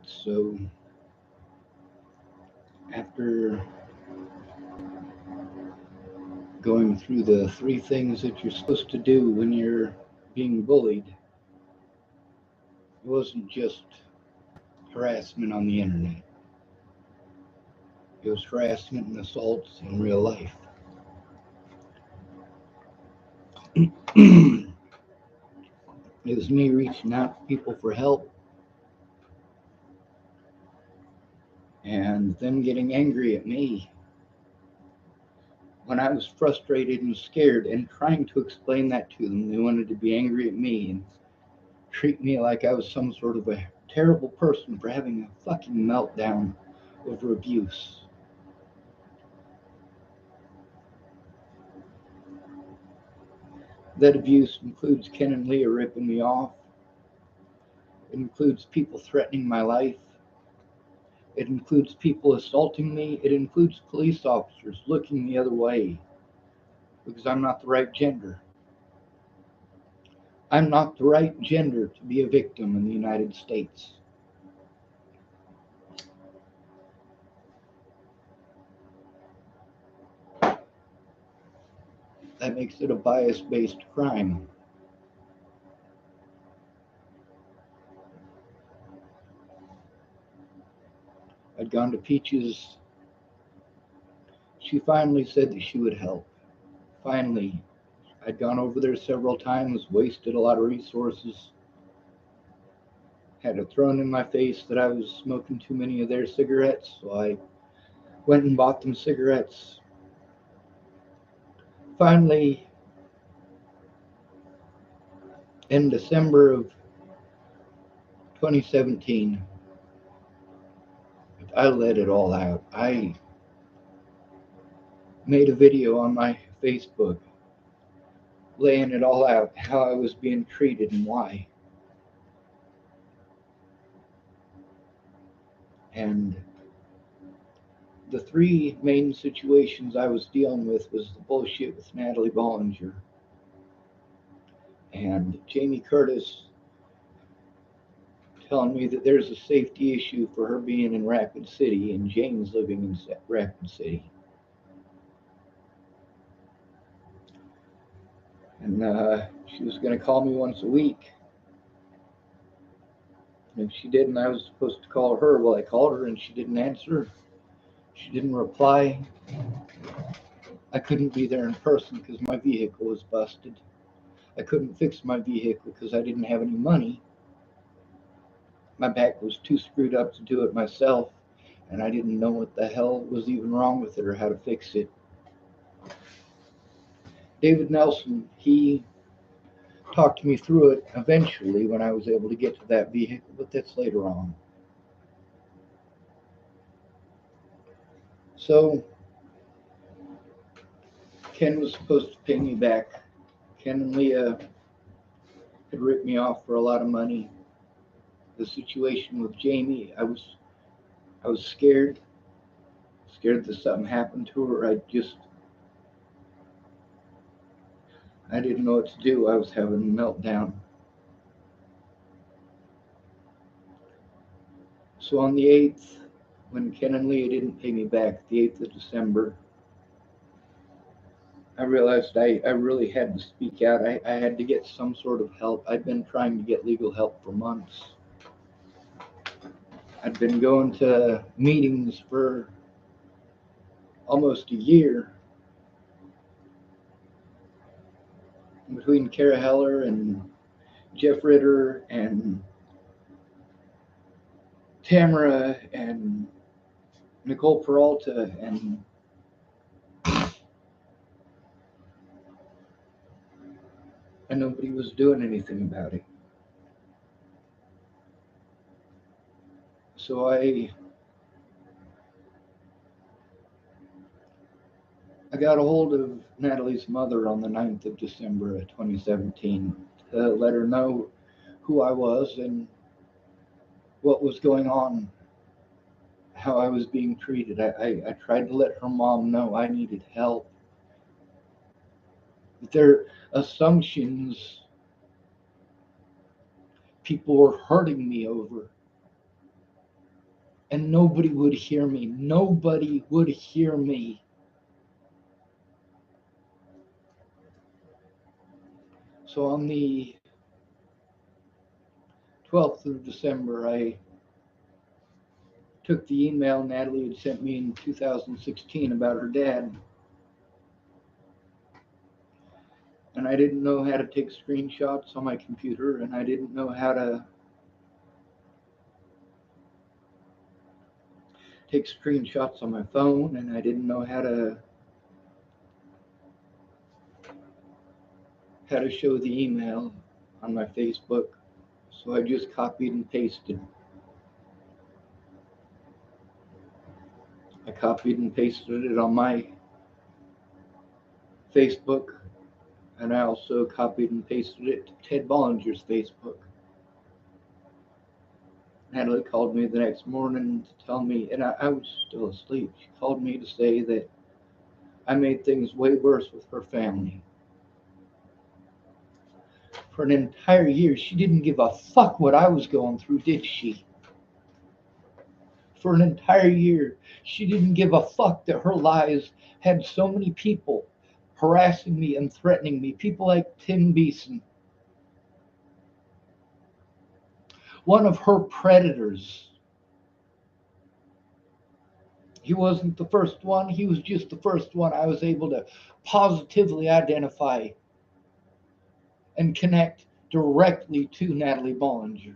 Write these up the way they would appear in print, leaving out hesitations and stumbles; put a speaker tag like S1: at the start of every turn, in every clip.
S1: So after going through the three things that you're supposed to do when you're being bullied, it wasn't just harassment on the internet. It was harassment and assaults in real life. It was me reaching out to people for help and them getting angry at me when I was frustrated and scared and trying to explain that to them. They wanted to be angry at me and treat me like I was some sort of a terrible person for having a fucking meltdown over abuse. That abuse includes Ken and Leah ripping me off. It includes people threatening my life. It includes people assaulting me. It includes police officers looking the other way because I'm not the right gender. I'm not the right gender to be a victim in the United States. That makes it a bias-based crime. I'd gone to Peaches. She finally said that she would help. Finally, I'd gone over there several times, wasted a lot of resources, had it thrown in my face that I was smoking too many of their cigarettes, so I went and bought them cigarettes. Finally, in December of 2017, I let it all out. I made a video on my Facebook laying it all out, how I was being treated and why. And the three main situations I was dealing with was the bullshit with Natalie Bollinger and Jamie Curtis telling me that there's a safety issue for her being in Rapid City and James living in Rapid City. And she was going to call me once a week. And if she didn't, I was supposed to call her. Well, I called her and she didn't answer. She didn't reply. I couldn't be there in person because my vehicle was busted. I couldn't fix my vehicle because I didn't have any money. My back was too screwed up to do it myself, and I didn't know what the hell was even wrong with it or how to fix it. David Nelson, he talked me through it eventually when I was able to get to that vehicle, but that's later on. So, Ken was supposed to pay me back. Ken and Leah had ripped me off for a lot of money. The situation with Jamie, I was scared that something happened to her. I didn't know what to do. I was having a meltdown. So on the 8th, when Ken and Leah didn't pay me back, the 8th of December, I realized I really had to speak out. I had to get some sort of help. I'd been trying to get legal help for months. I'd been going to meetings for almost a year between Kara Heller and Jeff Ritter and Tamara and Nicole Peralta, and nobody was doing anything about it. So I got a hold of Natalie's mother on the 9th of December of 2017 to let her know who I was and what was going on, how I was being treated. I tried to let her mom know I needed help. Their assumptions people were hurting me over And nobody would hear me. Nobody would hear me. So on the 12th of December, I took the email Natalie had sent me in 2016 about her dad. And I didn't know how to take screenshots on my computer, and I didn't know how to take screenshots on my phone, and I didn't know how to show the email on my Facebook. So I just copied and pasted. I copied and pasted it on my Facebook, and I also copied and pasted it to Ted Bollinger's Facebook. Natalie called me the next morning to tell me, and I was still asleep. She called me to say that I made things way worse with her family. For an entire year, she didn't give a fuck what I was going through, did she? For an entire year, she didn't give a fuck that her lies had so many people harassing me and threatening me. People like Tim Beeson, one of her predators. He wasn't the first one, he was just the first one I was able to positively identify and connect directly to Natalie Bollinger.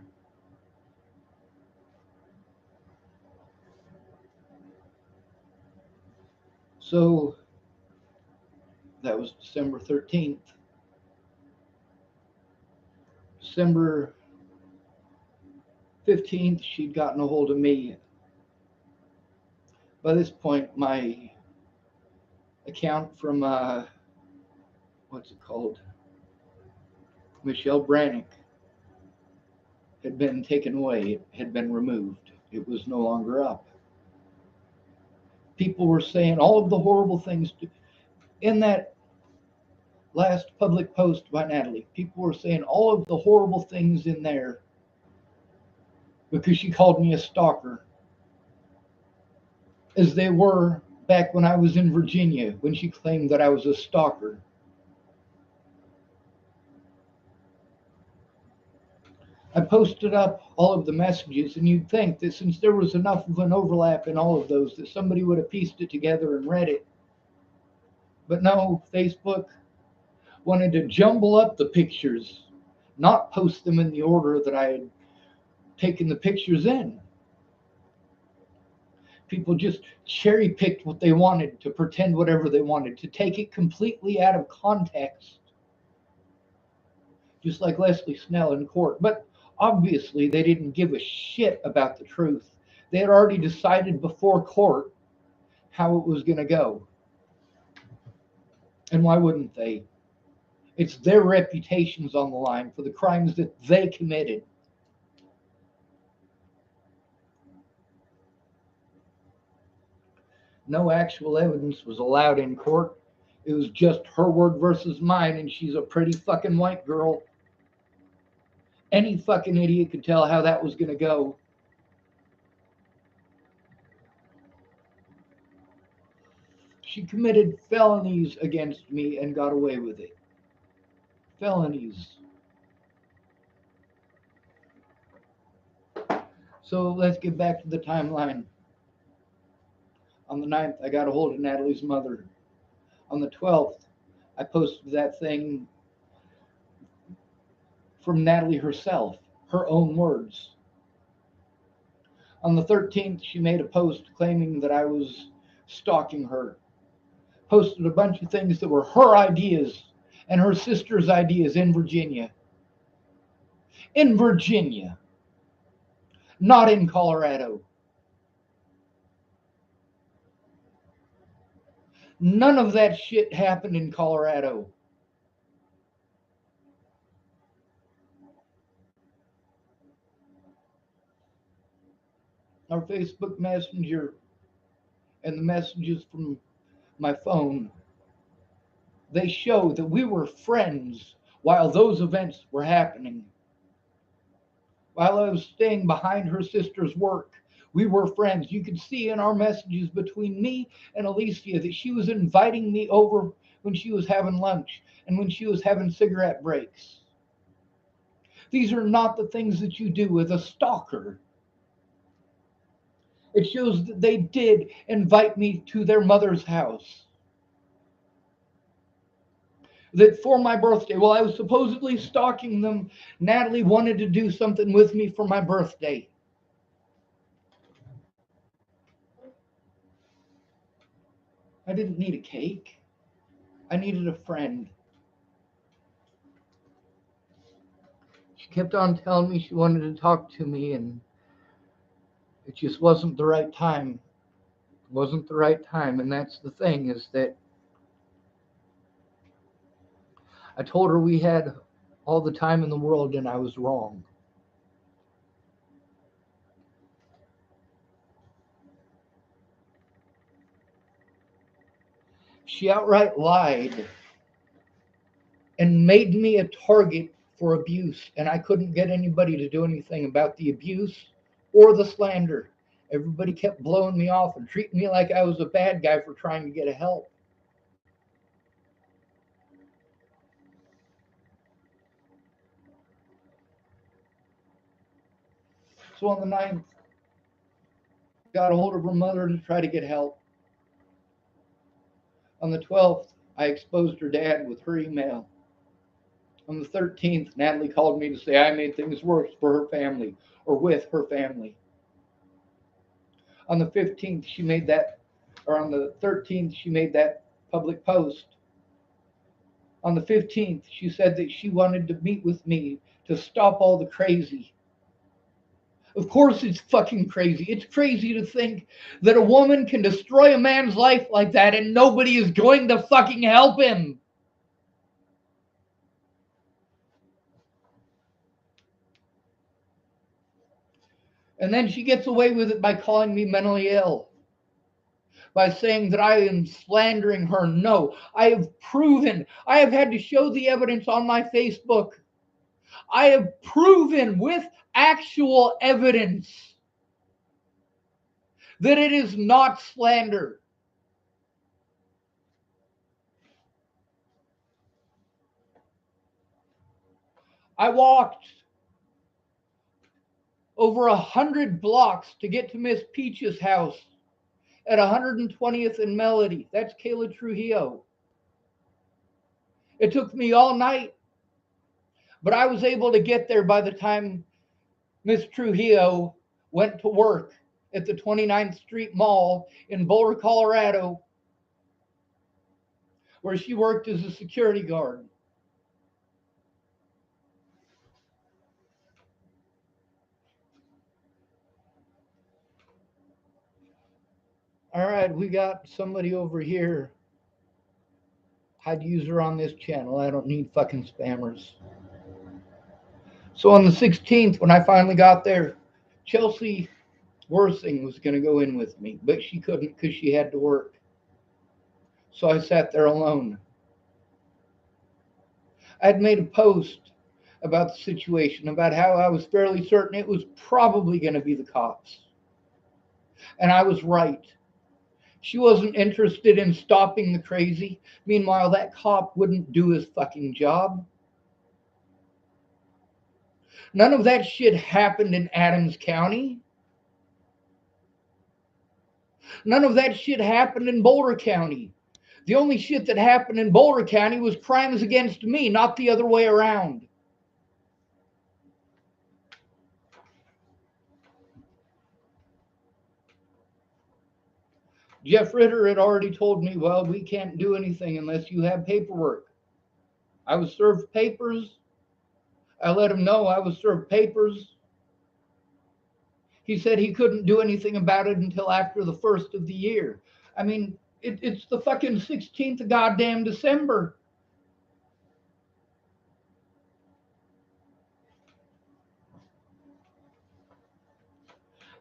S1: So that was December 13th. December 15th, she'd gotten a hold of me. By this point, my account from, what's it called? Michelle Brannick had been taken away. It had been removed. It was no longer up. People were saying all of the horrible things. In that last public post by Natalie, people were saying all of the horrible things in there because she called me a stalker, as they were back when I was in Virginia, when she claimed that I was a stalker. I posted up all of the messages, and you'd think that since there was enough of an overlap in all of those, that somebody would have pieced it together and read it. But no, Facebook wanted to jumble up the pictures, not post them in the order that I had taken the pictures in. People just cherry picked what they wanted to pretend whatever they wanted, to take it completely out of context, just like Leslie Snell in court. But obviously, they didn't give a shit about the truth. They had already decided before court how it was going to go. And why wouldn't they? It's their reputations on the line for the crimes that they committed. No actual evidence was allowed in court. It was just her word versus mine, and she's a pretty fucking white girl. Any fucking idiot could tell how that was going to go. She committed felonies against me and got away with it. Felonies. So let's get back to the timeline. On the 9th, I got a hold of Natalie's mother. On the 12th, I posted that thing from Natalie herself, her own words. On the 13th, she made a post claiming that I was stalking her. Posted a bunch of things that were her ideas and her sister's ideas in Virginia. In Virginia, not in Colorado. None of that shit happened in Colorado. Our Facebook Messenger and the messages from my phone, they show that we were friends while those events were happening. While I was staying behind her sister's work, We were friends. You could see in our messages between me and Alicia that she was inviting me over when she was having lunch and when she was having cigarette breaks. These are not the things that you do with a stalker. It shows that they did invite me to their mother's house. That for my birthday, while I was supposedly stalking them, Natalie wanted to do something with me for my birthday. I didn't need a cake. I needed a friend. She kept on telling me she wanted to talk to me, and it just wasn't the right time. It wasn't the right time, and that's the thing, is that I told her we had all the time in the world, and I was wrong. She outright lied and made me a target for abuse, and I couldn't get anybody to do anything about the abuse or the slander. Everybody kept blowing me off and treating me like I was a bad guy for trying to get help. So on the 9th, got a hold of her mother to try to get help. On the 12th, I exposed her dad with her email. On the 13th, Natalie called me to say I made things worse for her family or with her family. On the 15th, she made that, or on the 13th, she made that public post. On the 15th, she said that she wanted to meet with me to stop all the crazy. Of course, it's fucking crazy. It's crazy to think that a woman can destroy a man's life like that and nobody is going to fucking help him. And then she gets away with it by calling me mentally ill, by saying that I am slandering her. No, I have proven, I have had to show the evidence on my Facebook. I have proven with actual evidence that it is not slander. I walked over 100 blocks to get to Miss Peach's house at 120th and Melody. That's Kayla Trujillo. It took me all night, but I was able to get there by the time Miss Trujillo went to work at the 29th Street Mall in Boulder, Colorado, where she worked as a security guard. All right, we got somebody over here. I'd use her on this channel. I don't need fucking spammers. So on the 16th, when I finally got there, Chelsea Worsing was going to go in with me, but she couldn't because she had to work. So I sat there alone. I'd made a post about the situation, about how I was fairly certain it was probably going to be the cops. And I was right. She wasn't interested in stopping the crazy. Meanwhile, that cop wouldn't do his fucking job. None of that shit happened in Adams County. None of that shit happened in Boulder County. The only shit that happened in Boulder County was crimes against me, not the other way around. Jeff Ritter had already told me, well, we can't do anything unless you have paperwork. I was served papers. I let him know I was served papers. He said he couldn't do anything about it until after the first of the year. I mean, it's the fucking 16th of goddamn December.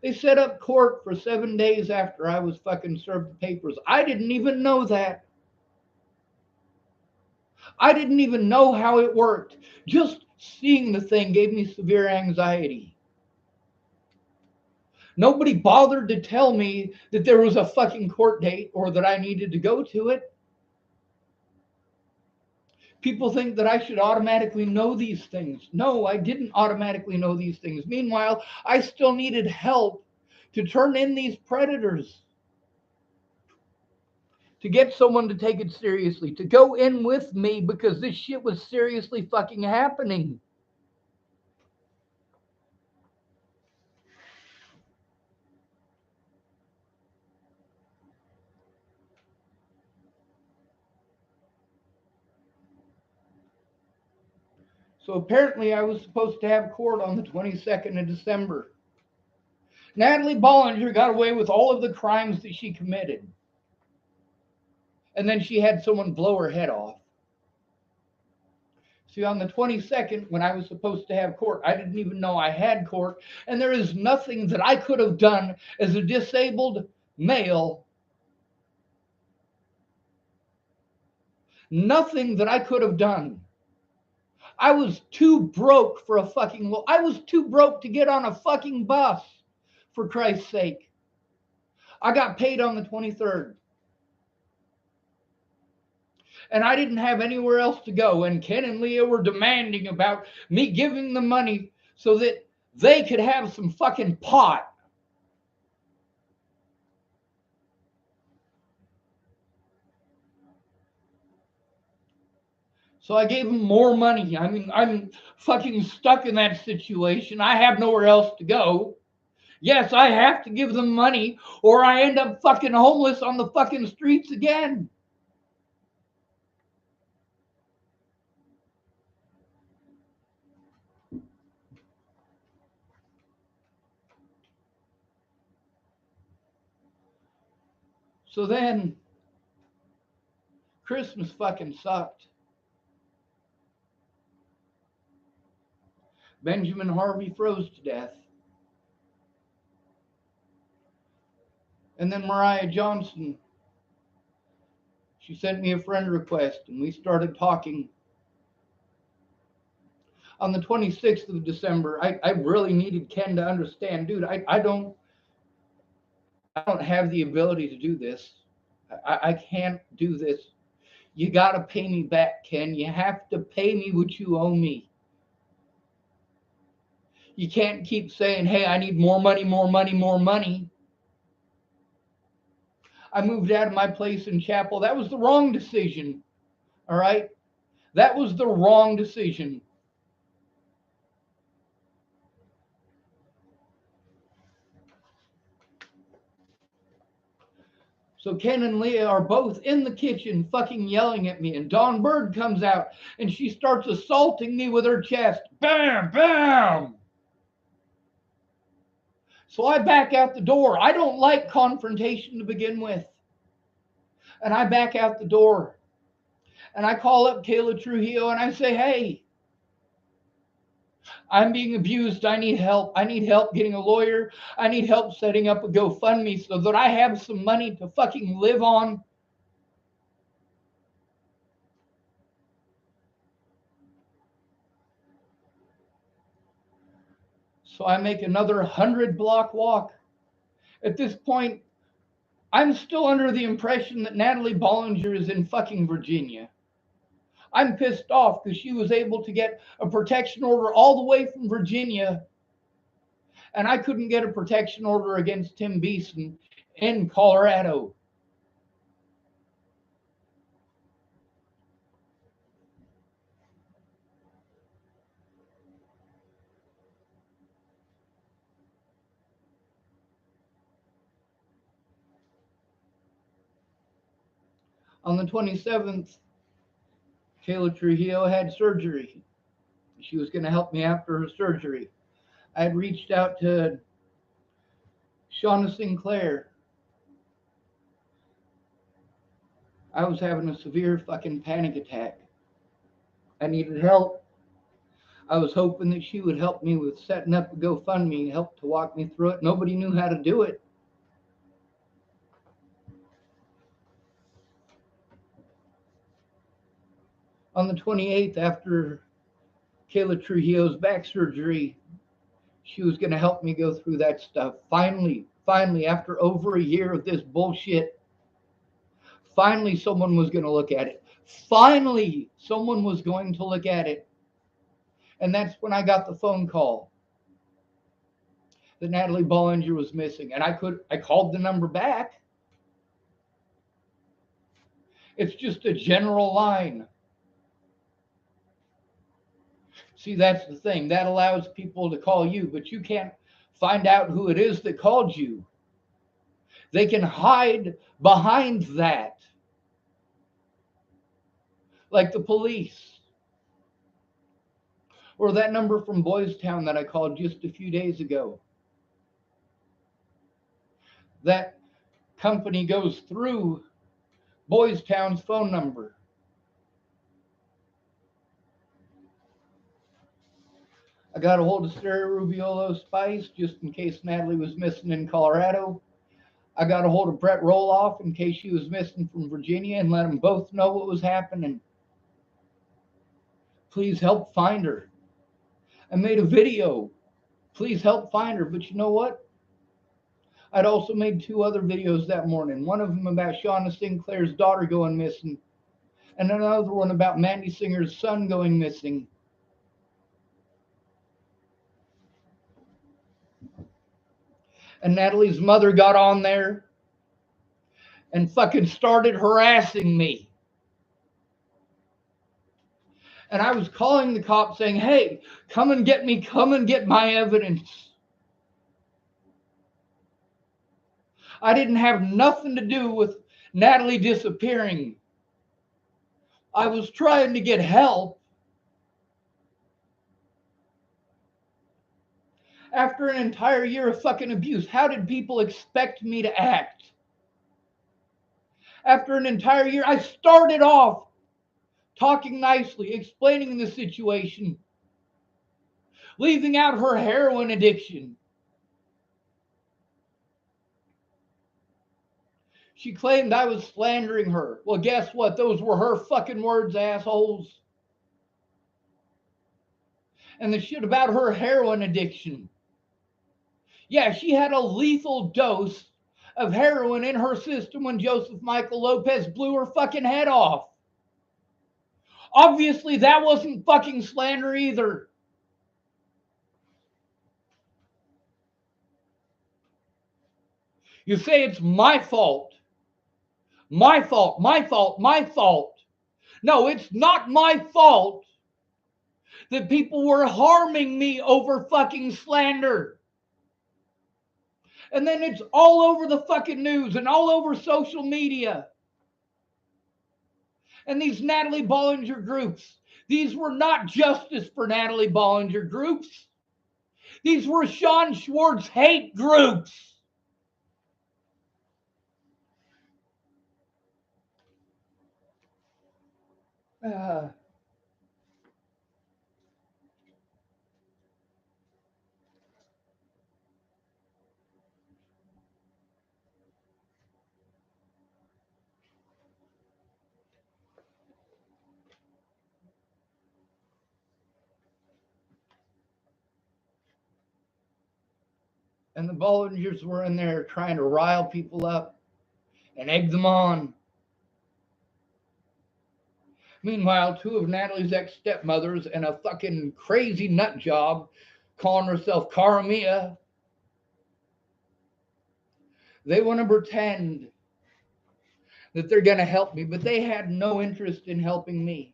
S1: They set up court for 7 days after I was fucking served the papers. I didn't even know that. I didn't even know how it worked. Just seeing the thing gave me severe anxiety. Nobody bothered to tell me that there was a fucking court date or that I needed to go to it. People think that I should automatically know these things. No, I didn't automatically know these things. Meanwhile, I still needed help to turn in these predators, to get someone to take it seriously, to go in with me because this shit was seriously fucking happening. So apparently, I was supposed to have court on the 22nd of December. Natalie Bollinger got away with all of the crimes that she committed. And then she had someone blow her head off. See, on the 22nd, when I was supposed to have court, I didn't even know I had court. And there is nothing that I could have done as a disabled male. Nothing that I could have done. I was too broke for a fucking. I was too broke to get on a fucking bus, for Christ's sake. I got paid on the 23rd. And I didn't have anywhere else to go. And Ken and Leah were demanding about me giving them money so that they could have some fucking pot. So I gave them more money. I mean, I'm fucking stuck in that situation. I have nowhere else to go. Yes, I have to give them money or I end up fucking homeless on the fucking streets again. So then Christmas fucking sucked. Benjamin Harvey froze to death. And then Mariah Johnson, she sent me a friend request and we started talking. On the 26th of December, I really needed Ken to understand, dude, I don't have the ability to do this. I can't do this. You got to pay me back, Ken. You have to pay me what you owe me. You can't keep saying, hey, I need more money, more money, more money. I moved out of my place in Chapel. That was the wrong decision. All right? That was the wrong decision. So Ken and Leah are both in the kitchen fucking yelling at me. And Dawn Bird comes out and she starts assaulting me with her chest. Bam, bam. So I back out the door. I don't like confrontation to begin with. And I back out the door. And I call up Kayla Trujillo and I say, hey, I'm being abused. I need help. I need help getting a lawyer. I need help setting up a GoFundMe so that I have some money to fucking live on. So I make another 100-block walk. At this point, I'm still under the impression that Natalie Bollinger is in fucking Virginia. I'm pissed off because she was able to get a protection order all the way from Virginia, and I couldn't get a protection order against Tim Beeson in Colorado. On the 27th, Kayla Trujillo had surgery. She was going to help me after her surgery. I had reached out to Shauna Sinclair. I was having a severe fucking panic attack. I needed help. I was hoping that she would help me with setting up a GoFundMe, help to walk me through it. Nobody knew how to do it. On the 28th, after Kayla Trujillo's back surgery, She was going to help me go through that stuff. Finally, after over a year of this bullshit, finally someone was going to look at it. Finally, someone was going to look at it. And that's when I got the phone call that Natalie Bollinger was missing. And I called the number back. It's just a general line. See, that's the thing. That allows people to call you, but you can't find out who it is that called you. They can hide behind that, like the police. Or that number from Boys Town that I called just a few days ago. That company goes through Boys Town's phone number. I got a hold of Sarah Rubiolo Spice just in case Natalie was missing in Colorado. I got a hold of Brett Roloff in case she was missing from Virginia and let them both know what was happening. Please help find her. I made a video. Please help find her. But you know what? I'd also made 2 other videos that morning. One of them about Shauna Sinclair's daughter going missing, and another one about Mandy Singer's son going missing. And Natalie's mother got on there and fucking started harassing me. And I was calling the cops saying, hey, come and get me, come and get my evidence. I didn't have nothing to do with Natalie disappearing. I was trying to get help. After an entire year of fucking abuse, how did people expect me to act? After an entire year, I started off talking nicely, explaining the situation, leaving out her heroin addiction. She claimed I was slandering her. Well, guess what? Those were her fucking words, assholes. And the shit about her heroin addiction. Yeah, she had a lethal dose of heroin in her system when Joseph Michael Lopez blew her fucking head off. Obviously, that wasn't fucking slander either. You say it's my fault. My fault, my fault, my fault. No, it's not my fault that people were harming me over fucking slander. And then it's all over the fucking news and all over social media. And these Natalie Bollinger groups, these were not justice for Natalie Bollinger groups. These were Sean Schwartz hate groups. And the Bollingers were in there trying to rile people up and egg them on. Meanwhile, 2 of Natalie's ex-stepmothers and a fucking crazy nut job calling herself Karamia, they want to pretend that they're going to help me, but they had no interest in helping me.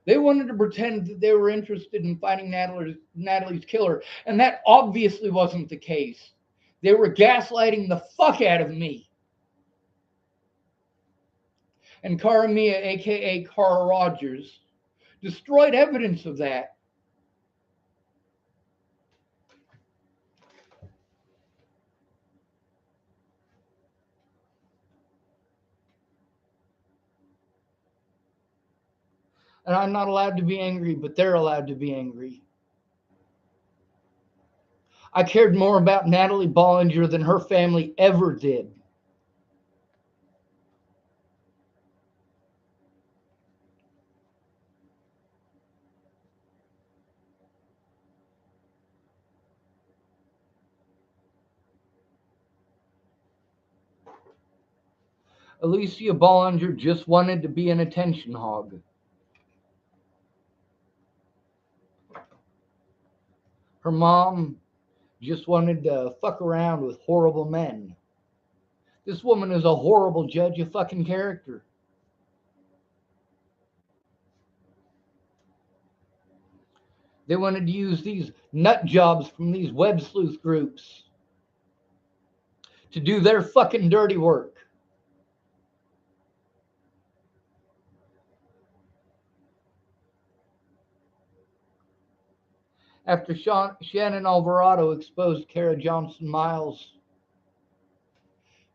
S1: They wanted to pretend that they were interested in finding Natalie's killer, and that obviously wasn't the case. They were gaslighting the fuck out of me. And Cara Mia, aka Cara Rogers, destroyed evidence of that. And I'm not allowed to be angry, but they're allowed to be angry. I cared more about Natalie Bollinger than her family ever did. Alicia Bollinger just wanted to be an attention hog. Her mom just wanted to fuck around with horrible men. This woman is a horrible judge of fucking character. They wanted to use these nut jobs from these web sleuth groups to do their fucking dirty work. After Shannon Alvarado exposed Kara Johnson Miles,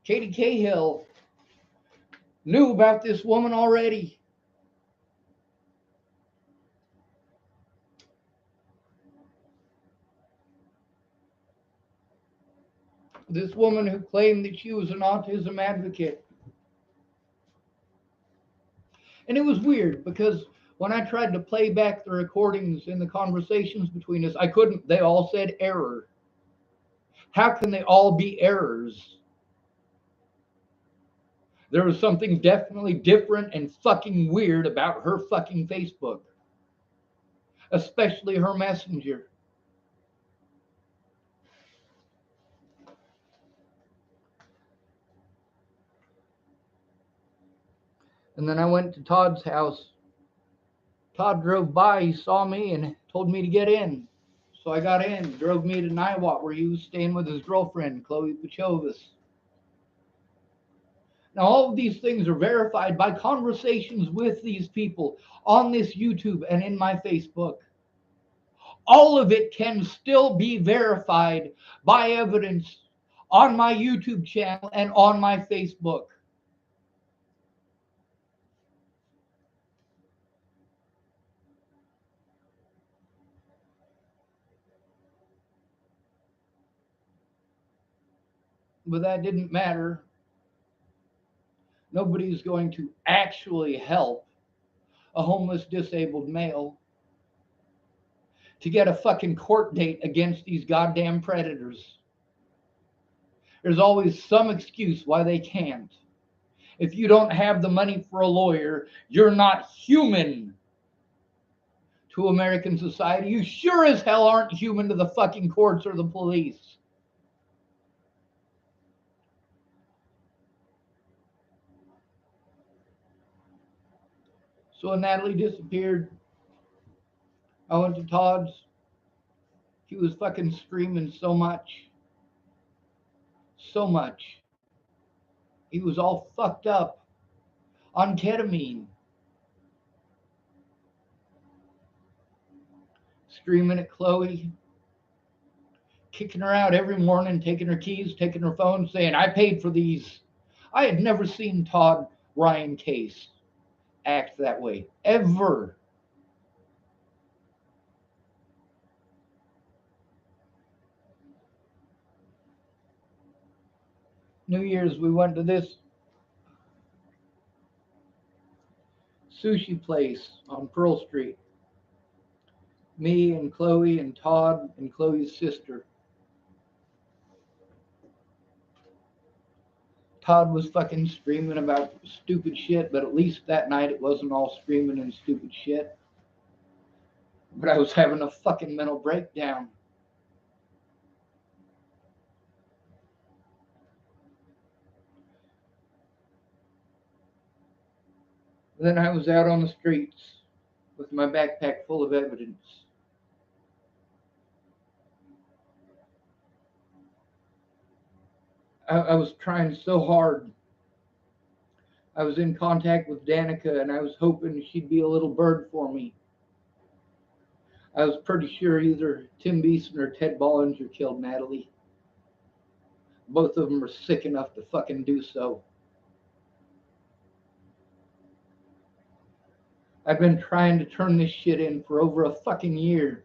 S1: Katie Cahill knew about this woman already. This woman who claimed that she was an autism advocate. And it was weird because when I tried to play back the recordings in the conversations between us, I couldn't. They all said error. How can they all be errors? There was something definitely different and fucking weird about her fucking Facebook, especially her messenger. And then I went to Todd's house. Todd drove by, he saw me and told me to get in. So I got in, drove me to Niwot where he was staying with his girlfriend, Chloe Pachovis. Now, all of these things are verified by conversations with these people on this YouTube and in my Facebook. All of it can still be verified by evidence on my YouTube channel and on my Facebook. But that didn't matter. Nobody's going to actually help a homeless disabled male to get a fucking court date against these goddamn predators. There's always some excuse why they can't. If you don't have the money for a lawyer, you're not human to American society. You sure as hell aren't human to the fucking courts or the police. So when Natalie disappeared, I went to Todd's. He was fucking screaming so much. So much. He was all fucked up on ketamine. Screaming at Chloe. Kicking her out every morning, taking her keys, taking her phone, saying, I paid for these. I had never seen Todd Ryan Case act that way. Ever. New Year's, we went to this sushi place on Pearl Street. Me and Chloe and Todd and Chloe's sister. Todd was fucking screaming about stupid shit, but at least that night it wasn't all screaming and stupid shit. But I was having a fucking mental breakdown. Then I was out on the streets with my backpack full of evidence. I was trying so hard. I was in contact with Danica and I was hoping she'd be a little bird for me. I was pretty sure either Tim Beeson or Ted Bollinger killed Natalie. Both of them are sick enough to fucking do so. I've been trying to turn this shit in for over a fucking year.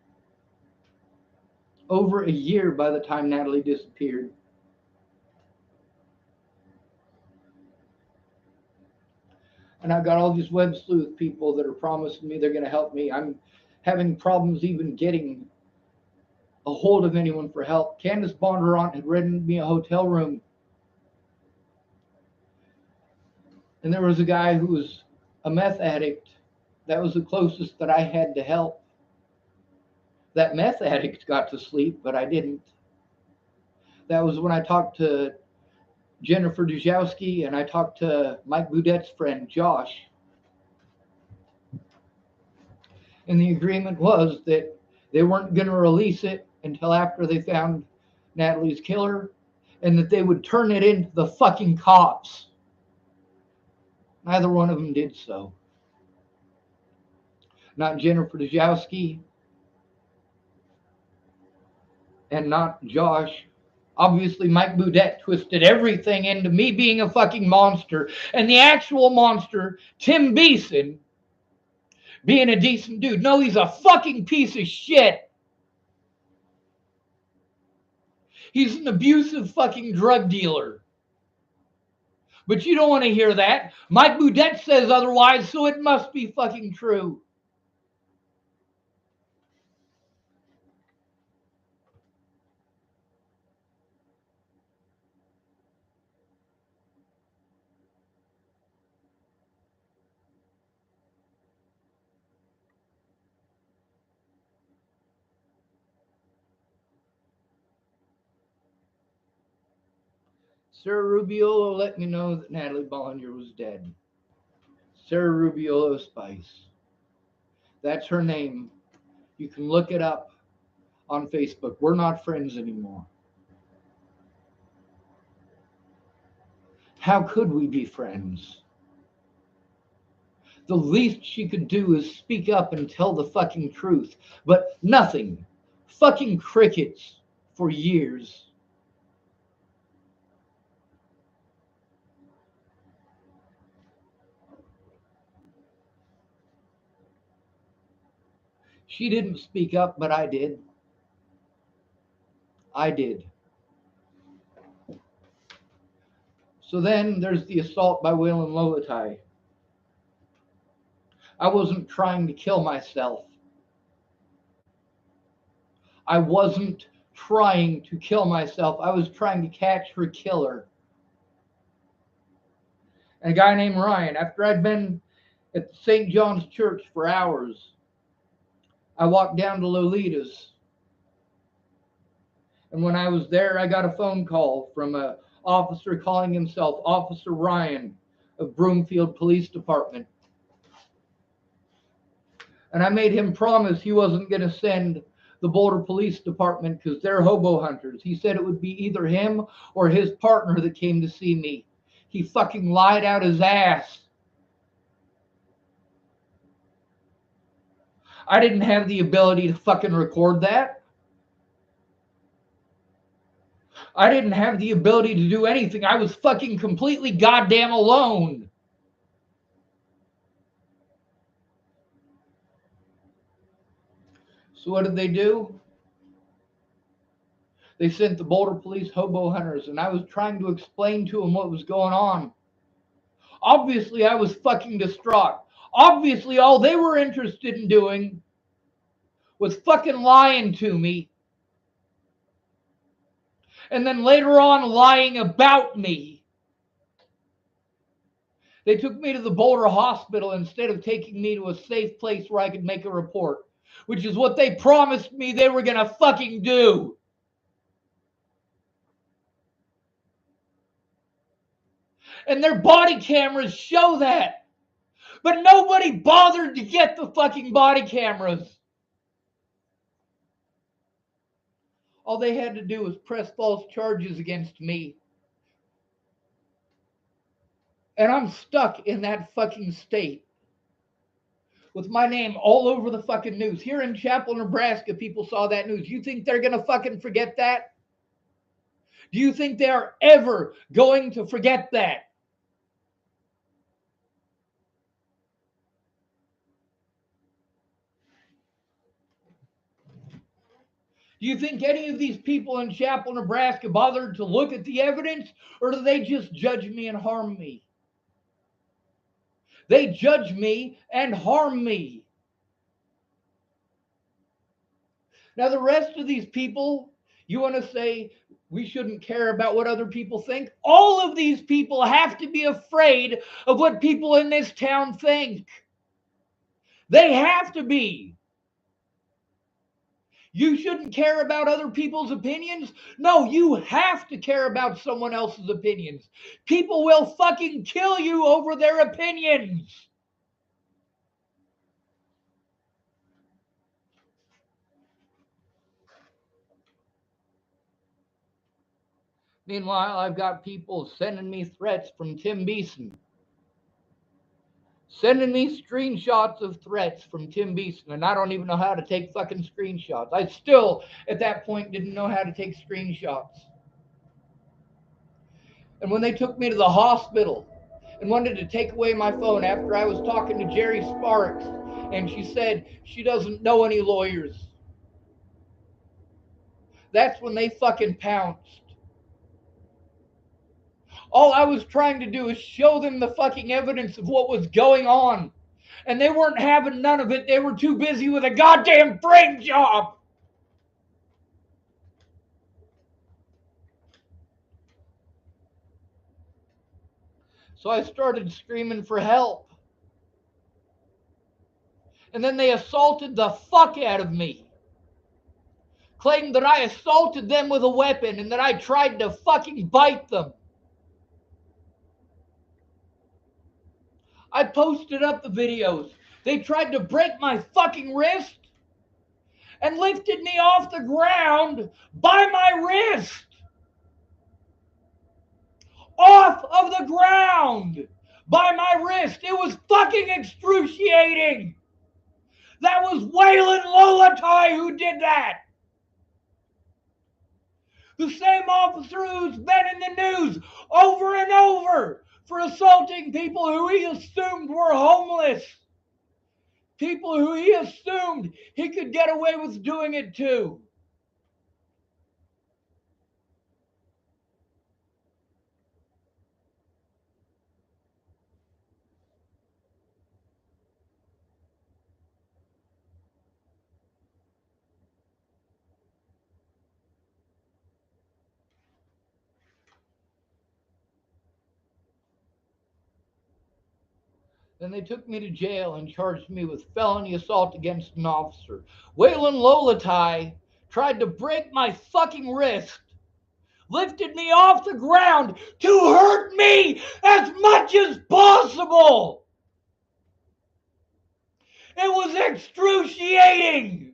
S1: Over a year by the time Natalie disappeared. And I've got all these web sleuth people that are promising me they're going to help me. I'm having problems even getting a hold of anyone for help. Candace Bondurant had rented me a hotel room. And there was a guy who was a meth addict. That was the closest that I had to help. That meth addict got to sleep, but I didn't. That was when I talked to Jennifer Dujowski and I talked to Mike Boudette's friend, Josh. And the agreement was that they weren't going to release it until after they found Natalie's killer and that they would turn it into the fucking cops. Neither one of them did so. Not Jennifer Dujowski and not Josh. Obviously, Mike Boudette twisted everything into me being a fucking monster and the actual monster, Tim Beeson, being a decent dude. No, he's a fucking piece of shit. He's an abusive fucking drug dealer. But you don't want to hear that. Mike Boudette says otherwise, so it must be fucking true. Sarah Rubiolo let me know that Natalie Bollinger was dead. Sarah Rubiolo Spice. That's her name. You can look it up on Facebook. We're not friends anymore. How could we be friends? The least she could do is speak up and tell the fucking truth. But nothing. Fucking crickets for years. She didn't speak up, but I did. I did. So then there's the assault by Waylon Lolatai. I wasn't trying to kill myself. I wasn't trying to kill myself. I was trying to catch her killer. And a guy named Ryan, after I'd been at St. John's Church for hours, I walked down to Lolita's. And when I was there, I got a phone call from an officer calling himself Officer Ryan of Broomfield Police Department. And I made him promise he wasn't going to send the Boulder Police Department because they're hobo hunters. He said it would be either him or his partner that came to see me. He fucking lied out his ass. I didn't have the ability to fucking record that. I didn't have the ability to do anything. I was fucking completely goddamn alone. So what did they do? They sent the Boulder Police hobo hunters, and I was trying to explain to them what was going on. Obviously, I was fucking distraught. Obviously, all they were interested in doing was fucking lying to me. And then later on, lying about me. They took me to the Boulder Hospital instead of taking me to a safe place where I could make a report, which is what they promised me they were going to fucking do. And their body cameras show that. But nobody bothered to get the fucking body cameras. All they had to do was press false charges against me. And I'm stuck in that fucking state with my name all over the fucking news. Here in Chapel, Nebraska, people saw that news. You think they're going to fucking forget that? Do you think they're ever going to forget that? Do you think any of these people in Chapel, Nebraska bothered to look at the evidence, or do they just judge me and harm me? They judge me and harm me. Now, the rest of these people, you want to say We shouldn't care about what other people think. All of these people have to be afraid of what people in this town think. They have to be. You shouldn't care about other people's opinions? No, you have to care about someone else's opinions. People will fucking kill you over their opinions. Meanwhile, I've got people sending me threats from Tim Beeson. Sending me screenshots of threats from Tim Beeson, and I don't even know how to take fucking screenshots. I still, at that point, didn't know how to take screenshots. And when they took me to the hospital and wanted to take away my phone after I was talking to Jerry Sparks, and she said she doesn't know any lawyers, that's when they fucking pounced. All I was trying to do is show them the fucking evidence of what was going on. And they weren't having none of it. They were too busy with a goddamn frame job. So I started screaming for help. And then they assaulted the fuck out of me. Claimed that I assaulted them with a weapon and that I tried to fucking bite them. I posted up the videos. They tried to break my fucking wrist and lifted me off the ground by my wrist. Off of the ground by my wrist. It was fucking excruciating. That was Waylon Lolatai who did that. The same officer who's been in the news over and over for assaulting people who he assumed were homeless. People who he assumed he could get away with doing it to. Then they took me to jail and charged me with felony assault against an officer. Waylon Lolatai tried to break my fucking wrist, lifted me off the ground to hurt me as much as possible. It was excruciating.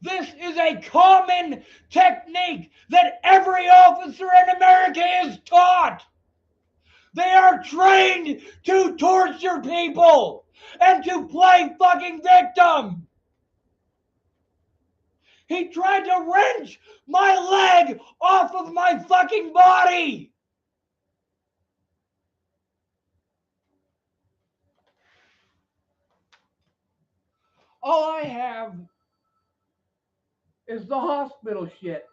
S1: This is a common technique that every officer in America is taught. They are trained to torture people and to play fucking victim. He tried to wrench my leg off of my fucking body. All I have is the hospital shit.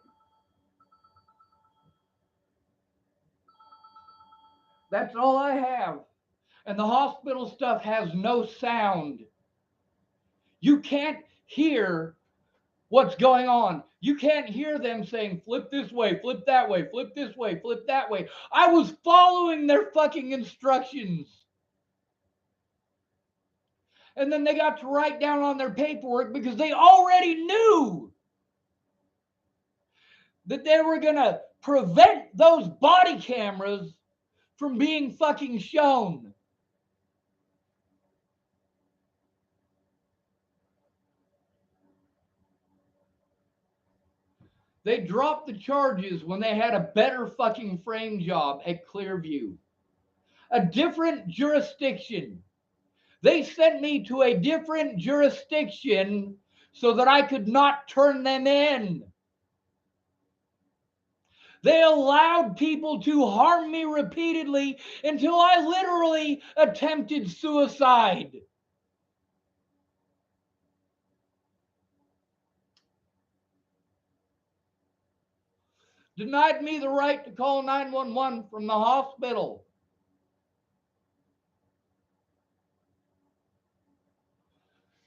S1: That's all I have. And the hospital stuff has no sound. You can't hear what's going on. You can't hear them saying, flip this way, flip that way, flip this way, flip that way. I was following their fucking instructions. And then they got to write down on their paperwork because they already knew that they were going to prevent those body cameras from being fucking shown. They dropped the charges when they had a better fucking frame job at Clearview. A different jurisdiction. They sent me to a different jurisdiction so that I could not turn them in. They allowed people to harm me repeatedly until I literally attempted suicide. Denied me the right to call 911 from the hospital.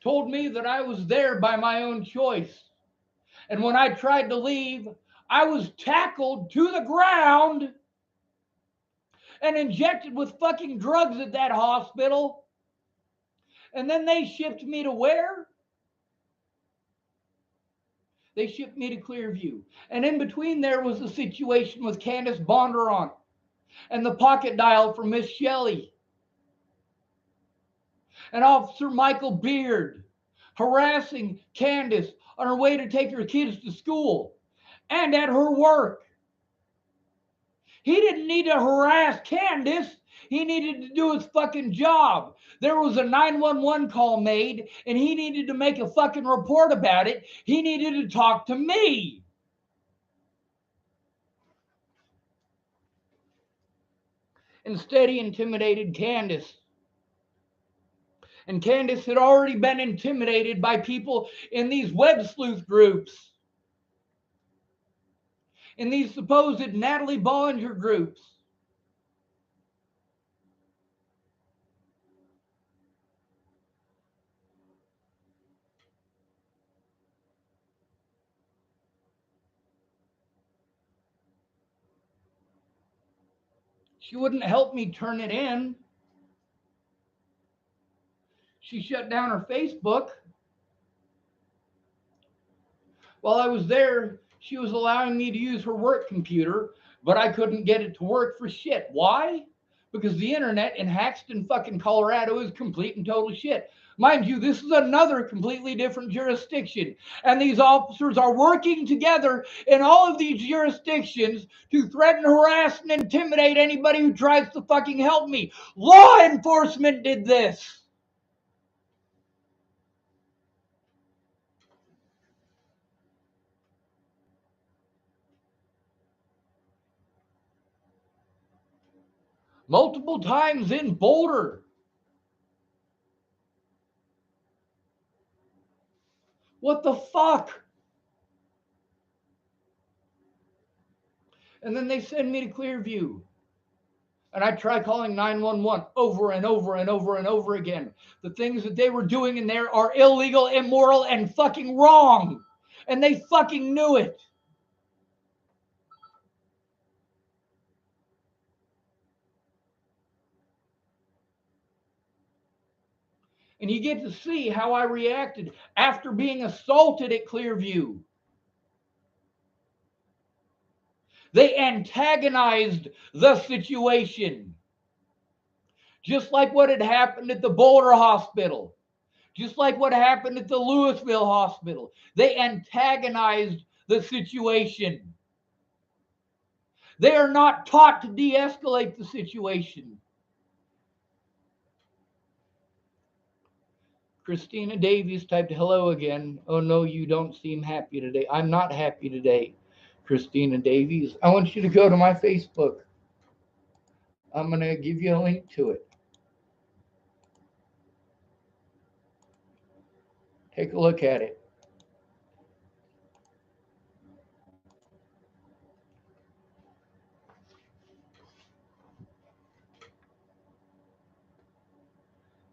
S1: told me that I was there by my own choice. And when I tried to leave, I was tackled to the ground and injected with fucking drugs at that hospital. And then they shipped me to where? They shipped me to Clearview. And in between there was the situation with Candace Bondurant and the pocket dial for Miss Shelley and Officer Michael Beard harassing Candace on her way to take her kids to school and at her work. He didn't need to harass Candace. He needed to do his fucking job. There was a 911 call made, and he needed to make a fucking report about it. He needed to talk to me. Instead, he intimidated Candace. And Candace had already been intimidated by people in these web sleuth groups, in these supposed Natalie Bollinger groups. She wouldn't help me turn it in. She shut down her Facebook. While I was there, she was allowing me to use her work computer, but I couldn't get it to work for shit. Why? Because the internet in Haxton fucking Colorado is complete and total shit. Mind you, this is another completely different jurisdiction. And these officers are working together in all of these jurisdictions to threaten, harass, and intimidate anybody who tries to fucking help me. Law enforcement did this. Multiple times in Boulder. What the fuck? And then they send me to Clearview. And I try calling 911 over and over and over and over again. The things that they were doing in there are illegal, immoral, and fucking wrong. And they fucking knew it. And you get to see how I reacted after being assaulted at Clearview. They antagonized the situation. Just like what had happened at the Boulder Hospital. Just like what happened at the Louisville Hospital. They antagonized the situation. They are not taught to de-escalate the situation. Christina Davies typed hello again. Oh no, you don't seem happy today. I'm not happy today, Christina Davies. I want you to go to my Facebook. I'm going to give you a link to it. Take a look at it.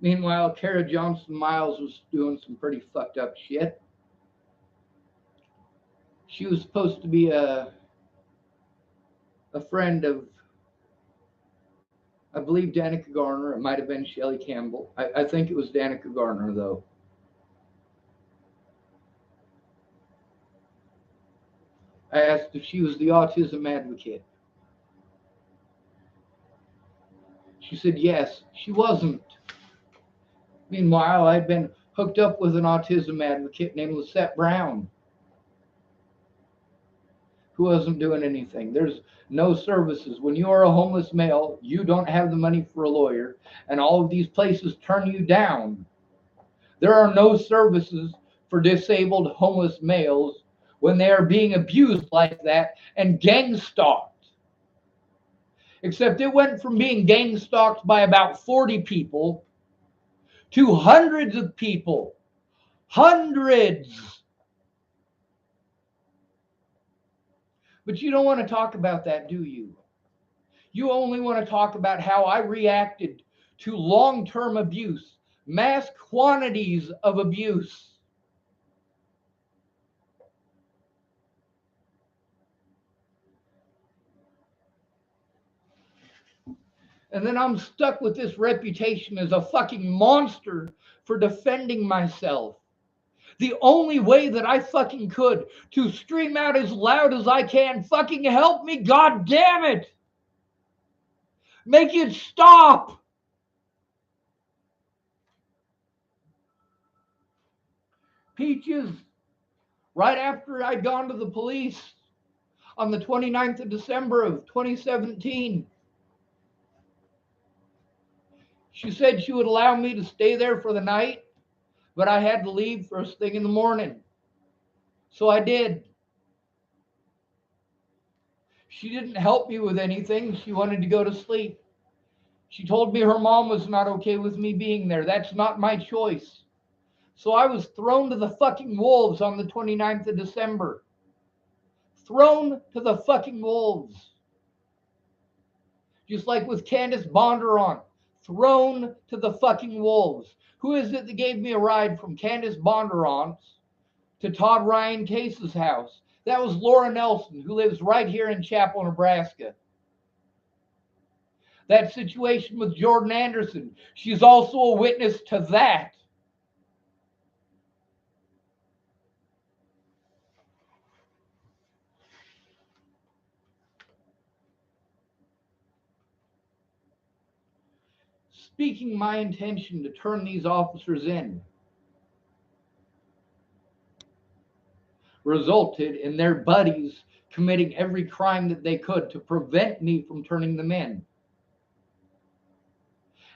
S1: Meanwhile, Kara Johnson Miles was doing some pretty fucked up shit. She was supposed to be a friend of, I believe, Danica Garner. It might have been Shelley Campbell. I think it was Danica Garner, though. I asked if she was the autism advocate. She said yes. She wasn't. Meanwhile, I'd been hooked up with an autism advocate named Lisette Brown, who wasn't doing anything. There's no services. When you are a homeless male, you don't have the money for a lawyer, and all of these places turn you down. There are no services for disabled homeless males when they are being abused like that and gang stalked. Except it went from being gang stalked by about 40 people to hundreds of people. Hundreds. But you don't want to talk about that, do you? You only want to talk about how I reacted to long-term abuse, mass quantities of abuse. And then I'm stuck with this reputation as a fucking monster for defending myself. The only way that I fucking could to scream out as loud as I can, fucking help me, god damn it! Make it stop! Peaches, right after I'd gone to the police on the 29th of December of 2017, she said she would allow me to stay there for the night, but I had to leave first thing in the morning. So I did. She didn't help me with anything. She wanted to go to sleep. She told me her mom was not okay with me being there. That's not my choice. So I was thrown to the fucking wolves on the 29th of December. Thrown to the fucking wolves. Just like with Candace Bondurant. Thrown to the fucking wolves. Who is it that gave me a ride from Candace Bondurant's to Todd Ryan Case's house? That was Laura Nelson, who lives right here in Chapel, Nebraska. That situation with Jordan Anderson, she's also a witness to that. Speaking my intention to turn these officers in resulted in their buddies committing every crime that they could to prevent me from turning them in.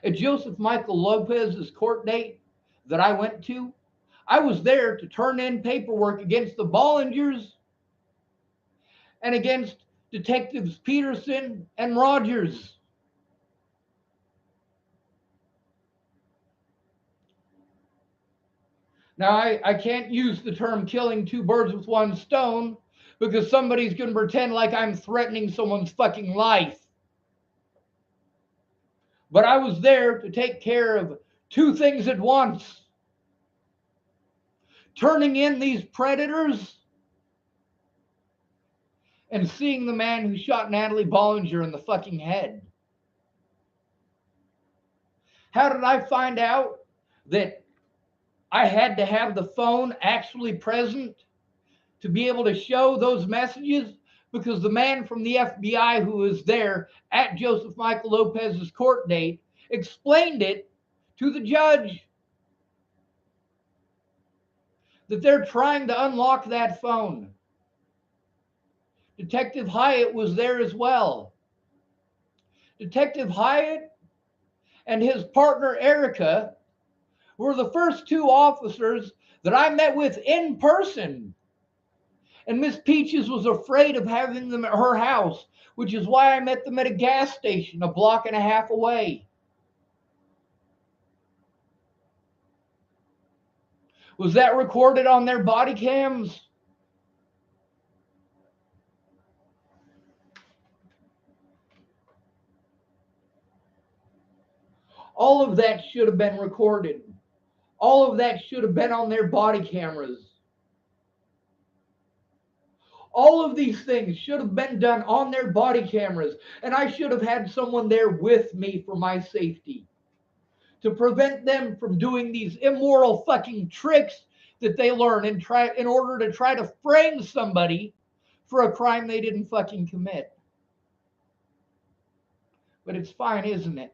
S1: At Joseph Michael Lopez's court date that I went to, I was there to turn in paperwork against the Bollingers and against Detectives Peterson and Rogers. Now, I can't use the term killing two birds with one stone because somebody's going to pretend like I'm threatening someone's fucking life. But I was there to take care of two things at once. Turning in these predators and seeing the man who shot Natalie Bollinger in the fucking head. How did I find out that I had to have the phone actually present to be able to show those messages? Because the man from the FBI who was there at Joseph Michael Lopez's court date explained it to the judge that they're trying to unlock that phone. Detective Hyatt was there as well. Detective Hyatt and his partner Erica were the first two officers that I met with in person. And Miss Peaches was afraid of having them at her house, which is why I met them at a gas station a block and a half away. Was that recorded on their body cams? All of that should have been recorded. All of that should have been on their body cameras. All of these things should have been done on their body cameras, and I should have had someone there with me for my safety to prevent them from doing these immoral fucking tricks that they learn in order to try to frame somebody for a crime they didn't fucking commit. But it's fine, isn't it?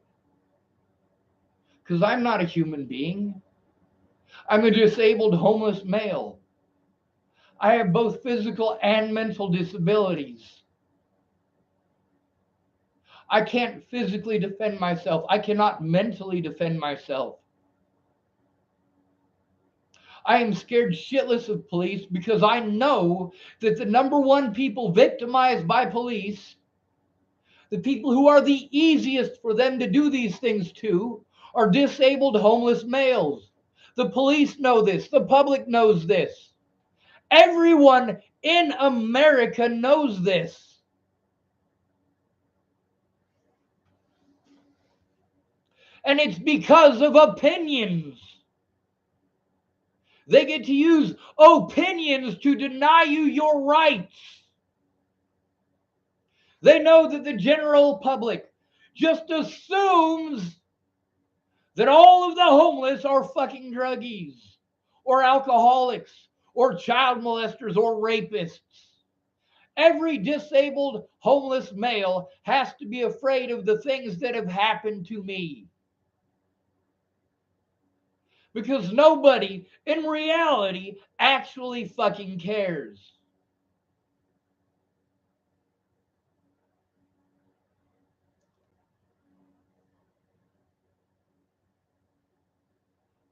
S1: Because I'm not a human being. I'm a disabled homeless male. I have both physical and mental disabilities. I can't physically defend myself. I cannot mentally defend myself. I am scared shitless of police because I know that the number one people victimized by police, the people who are the easiest for them to do these things to, are disabled homeless males. The police know this. The public knows this. Everyone in America knows this. And it's because of opinions. They get to use opinions to deny you your rights. They know that the general public just assumes that all of the homeless are fucking druggies or alcoholics or child molesters or rapists. Every disabled homeless male has to be afraid of the things that have happened to me. Because nobody in reality actually fucking cares.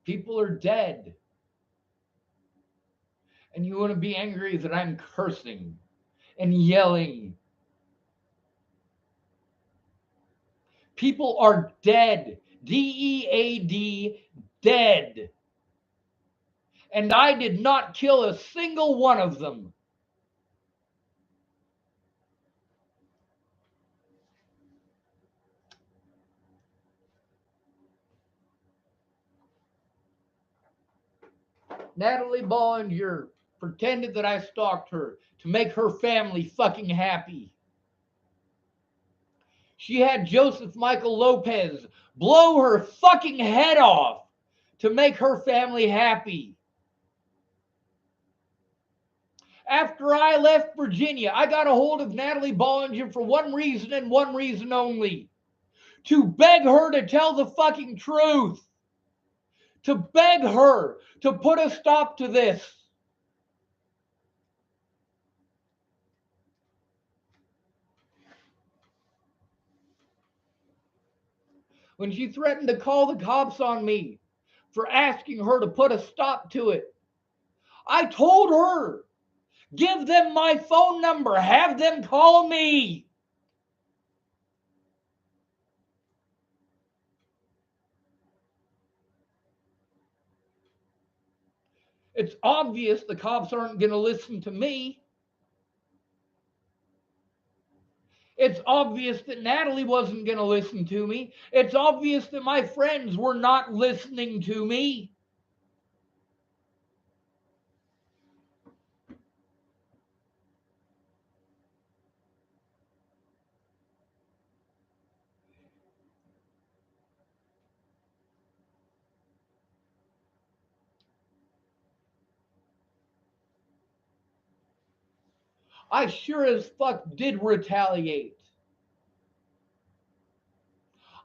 S1: People are dead. And you want to be angry that I'm cursing and yelling. People are dead. DEAD, dead. And I did not kill a single one of them. Natalie Bollinger pretended that I stalked her to make her family fucking happy. She had Joseph Michael Lopez blow her fucking head off to make her family happy. After I left Virginia, I got a hold of Natalie Bollinger for one reason and one reason only. To beg her to tell the fucking truth. To beg her to put a stop to this. When she threatened to call the cops on me for asking her to put a stop to it, I told her, give them my phone number, have them call me. It's obvious the cops aren't going to listen to me. It's obvious that Natalie wasn't going to listen to me. It's obvious that my friends were not listening to me. I sure as fuck did retaliate.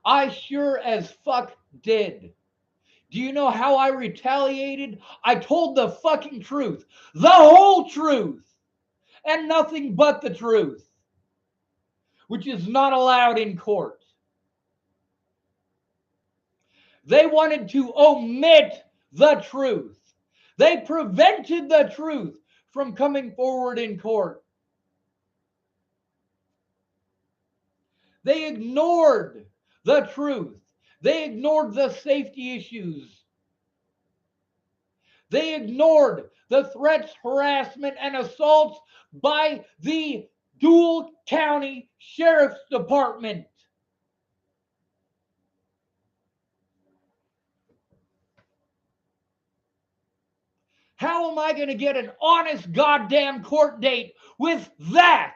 S1: I sure as fuck did. Do you know how I retaliated? I told the fucking truth, the whole truth, and nothing but the truth, which is not allowed in court. They wanted to omit the truth. They prevented the truth from coming forward in court. They ignored the truth. They ignored the safety issues. They ignored the threats, harassment, and assaults by the Dual County Sheriff's Department. How am I going to get an honest goddamn court date with that?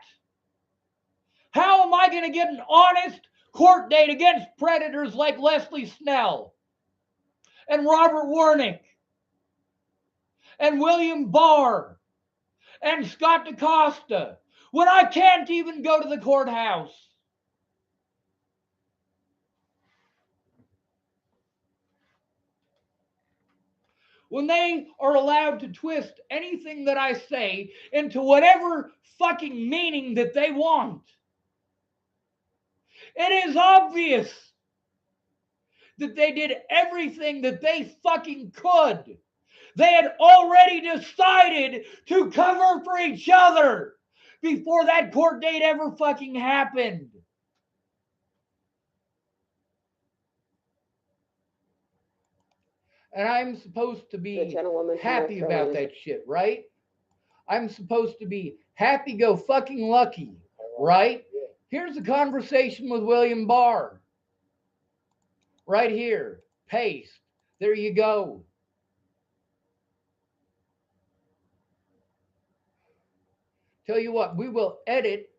S1: How am I going to get an honest court date against predators like Leslie Snell and Robert Warnick and William Barr and Scott DaCosta when I can't even go to the courthouse? When they are allowed to twist anything that I say into whatever fucking meaning that they want. It is obvious that they did everything that they fucking could. They had already decided to cover for each other before that court date ever fucking happened. And I'm supposed to be happy about that shit, right? I'm supposed to be happy go fucking lucky, right? Here's a conversation with William Barr. Right here. Paste. There you go. Tell you what, we will edit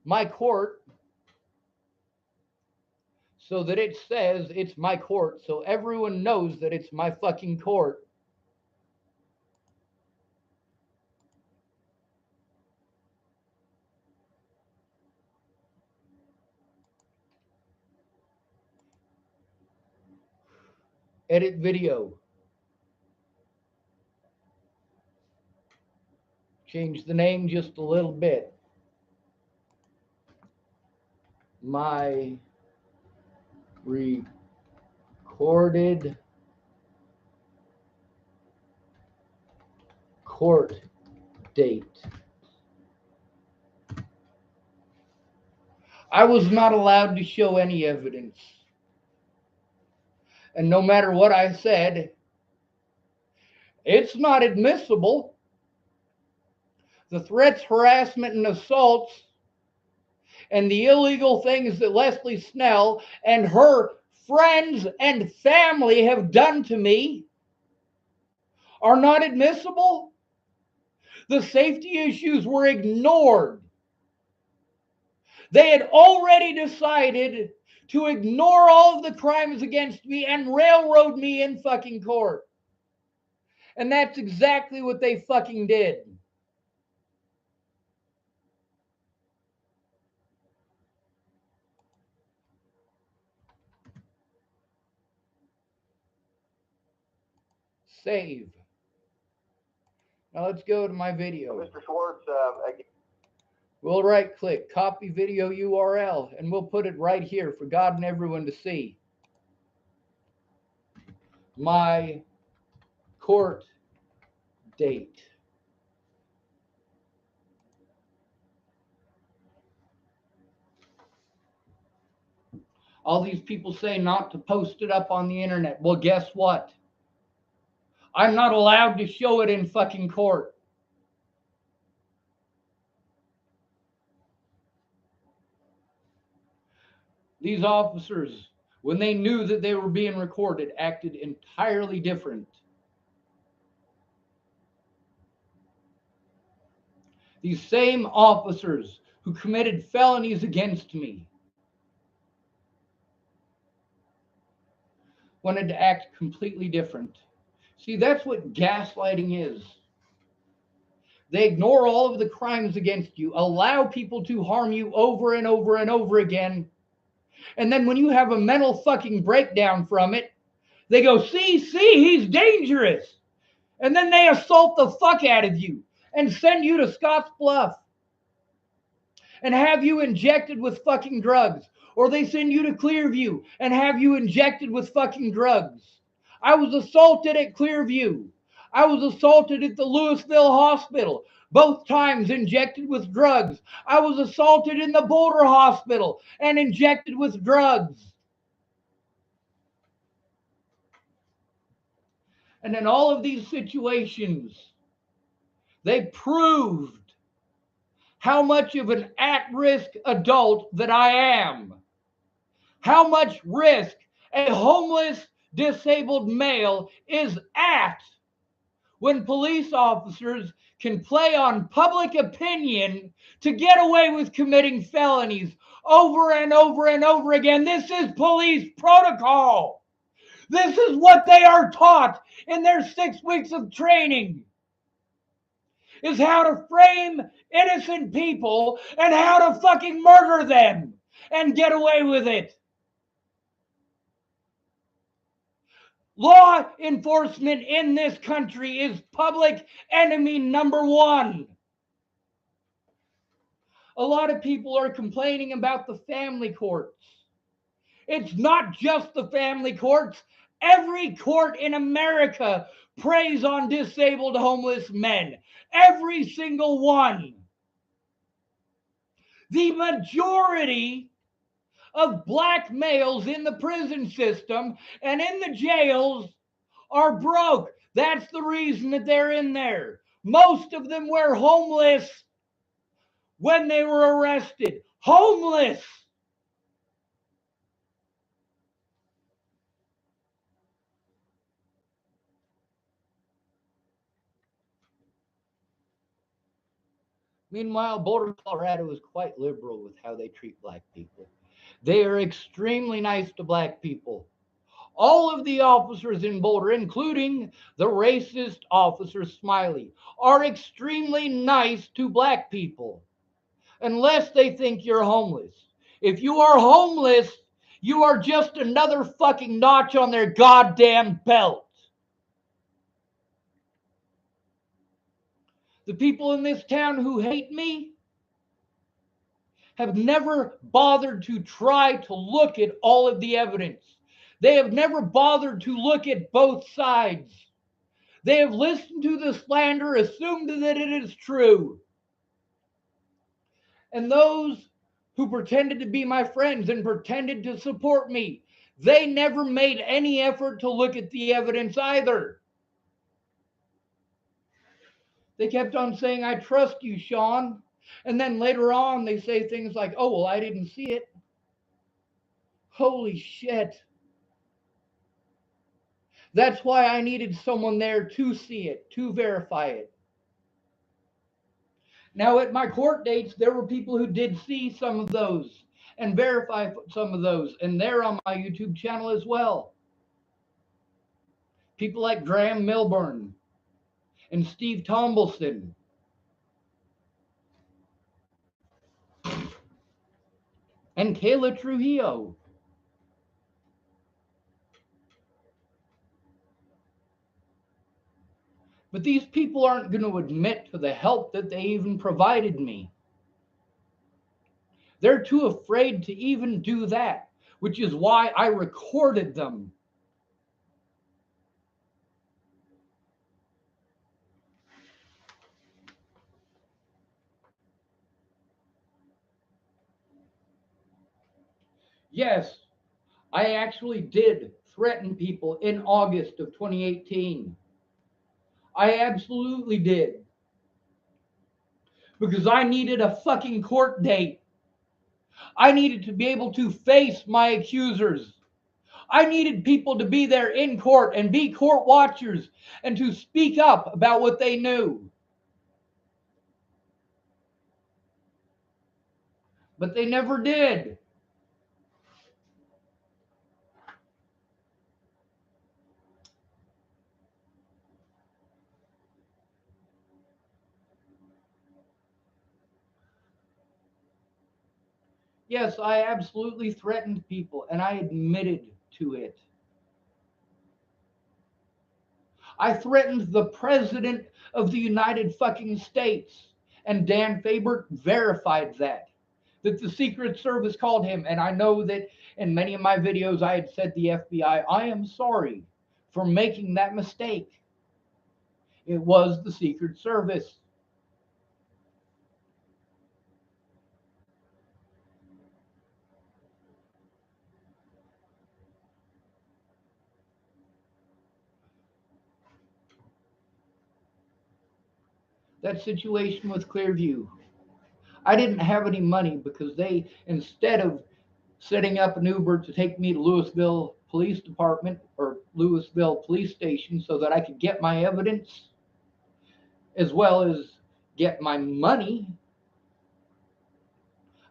S1: my court so that it says it's my court, so everyone knows that it's my fucking court. Edit video. Change the name just a little bit. My recorded court date. I was not allowed to show any evidence. And no matter what I said, it's not admissible. The threats, harassment, and assaults and the illegal things that Leslie Snell and her friends and family have done to me are not admissible. The safety issues were ignored. They had already decided to ignore all of the crimes against me and railroad me in fucking court. And that's exactly what they fucking did. Save. Now let's go to my video.
S2: Mr. Schwartz,
S1: We'll right click, copy video URL, and we'll put it right here for God and everyone to see. My court date. All these people say not to post it up on the internet. Well, guess what? I'm not allowed to show it in fucking court. These officers, when they knew that they were being recorded, acted entirely different. These same officers who committed felonies against me wanted to act completely different. See, that's what gaslighting is. They ignore all of the crimes against you, allow people to harm you over and over and over again. And then when you have a mental fucking breakdown from it, they go, see, he's dangerous. And then they assault the fuck out of you and send you to Scotts Bluff and have you injected with fucking drugs. Or they send you to Clearview and have you injected with fucking drugs. I was assaulted at Clearview. I was assaulted at the Louisville Hospital, both times injected with drugs. I was assaulted in the Boulder Hospital and injected with drugs. And in all of these situations, they proved how much of an at-risk adult that I am. How much risk a homeless, disabled male is at when police officers can play on public opinion to get away with committing felonies over and over and over again. This is police protocol. This is what they are taught in their 6 weeks of training, is how to frame innocent people and how to fucking murder them and get away with it. Law enforcement in this country is public enemy number one. A lot of people are complaining about the family courts. It's not just the family courts. Every court in America preys on disabled homeless men. Every single one. The majority of black males in the prison system and in the jails are broke. That's the reason that they're in there. Most of them were homeless when they were arrested. Homeless. Meanwhile, Boulder, Colorado is quite liberal with how they treat black people. They are extremely nice to black people. All of the officers in Boulder, including the racist officer Smiley, are extremely nice to black people, unless they think you're homeless. If you are homeless, you are just another fucking notch on their goddamn belt. The people in this town who hate me have never bothered to try to look at all of the evidence. They have never bothered to look at both sides. They have listened to the slander, assumed that it is true. And those who pretended to be my friends and pretended to support me, they never made any effort to look at the evidence either. They kept on saying, I trust you, Sean. And then later on, they say things like, oh, well, I didn't see it. Holy shit. That's why I needed someone there to see it, to verify it. Now, at my court dates, there were people who did see some of those and verify some of those, and they're on my YouTube channel as well. People like Graham Milburn and Steve Tombleson. And Kayla Trujillo. But these people aren't going to admit to the help that they even provided me. They're too afraid to even do that, which is why I recorded them. Yes, I actually did threaten people in August of 2018. I absolutely did. Because I needed a fucking court date. I needed to be able to face my accusers. I needed people to be there in court and be court watchers and to speak up about what they knew. But they never did. Yes, I absolutely threatened people, and I admitted to it. I threatened the president of the United fucking States, and Dan Faber verified that the Secret Service called him. And I know that in many of my videos I had said the FBI, I am sorry for making that mistake. It was the Secret Service. That situation with Clearview, I didn't have any money because they, instead of setting up an Uber to take me to Louisville Police Department or Louisville Police Station so that I could get my evidence as well as get my money,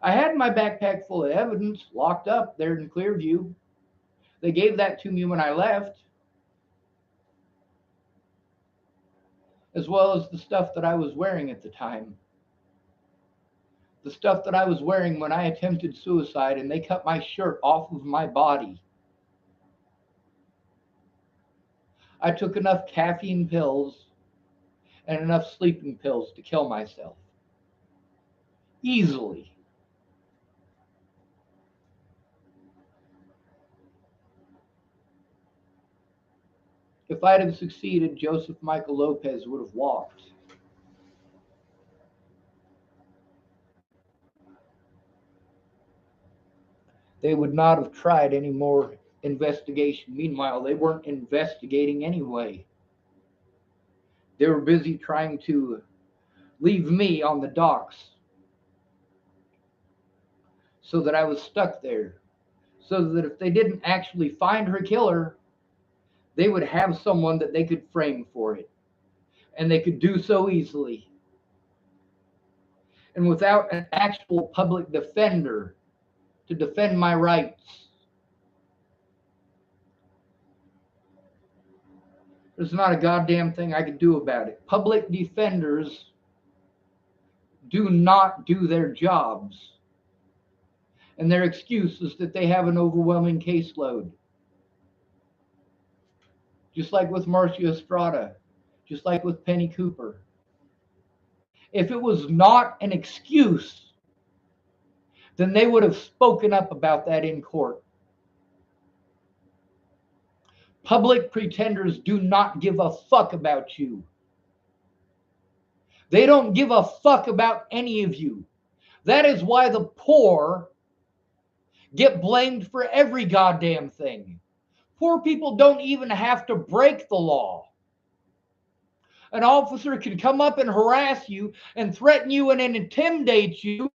S1: I had my backpack full of evidence locked up there in Clearview. They gave that to me when I left, as well as the stuff that I was wearing at the time. The stuff that I was wearing when I attempted suicide and they cut my shirt off of my body. I took enough caffeine pills and enough sleeping pills to kill myself. Easily. If I'd have succeeded, Joseph Michael Lopez would have walked. They would not have tried any more investigation. Meanwhile, they weren't investigating anyway. They were busy trying to leave me on the docks so that I was stuck there. So that if they didn't actually find her killer, they would have someone that they could frame for it. And they could do so easily. and without an actual public defender to defend my rights, there's not a goddamn thing I can do about it. Public defenders do not do their jobs. And their excuse is that they have an overwhelming caseload. Just like with Marcia Estrada, just like with Penny Cooper. If it was not an excuse, then they would have spoken up about that in court. Public pretenders do not give a fuck about you. They don't give a fuck about any of you. That is why the poor get blamed for every goddamn thing. Poor people don't even have to break the law. An officer can come up and harass you and threaten you and intimidate you.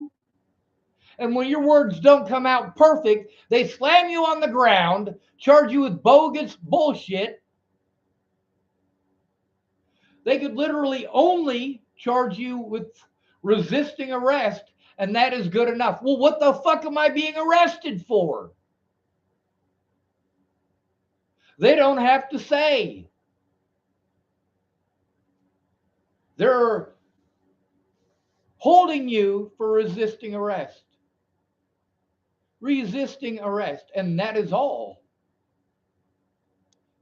S1: And when your words don't come out perfect, they slam you on the ground, charge you with bogus bullshit. They could literally only charge you with resisting arrest, and that is good enough. Well, what the fuck am I being arrested for? They don't have to say. They're holding you for resisting arrest. Resisting arrest, and that is all.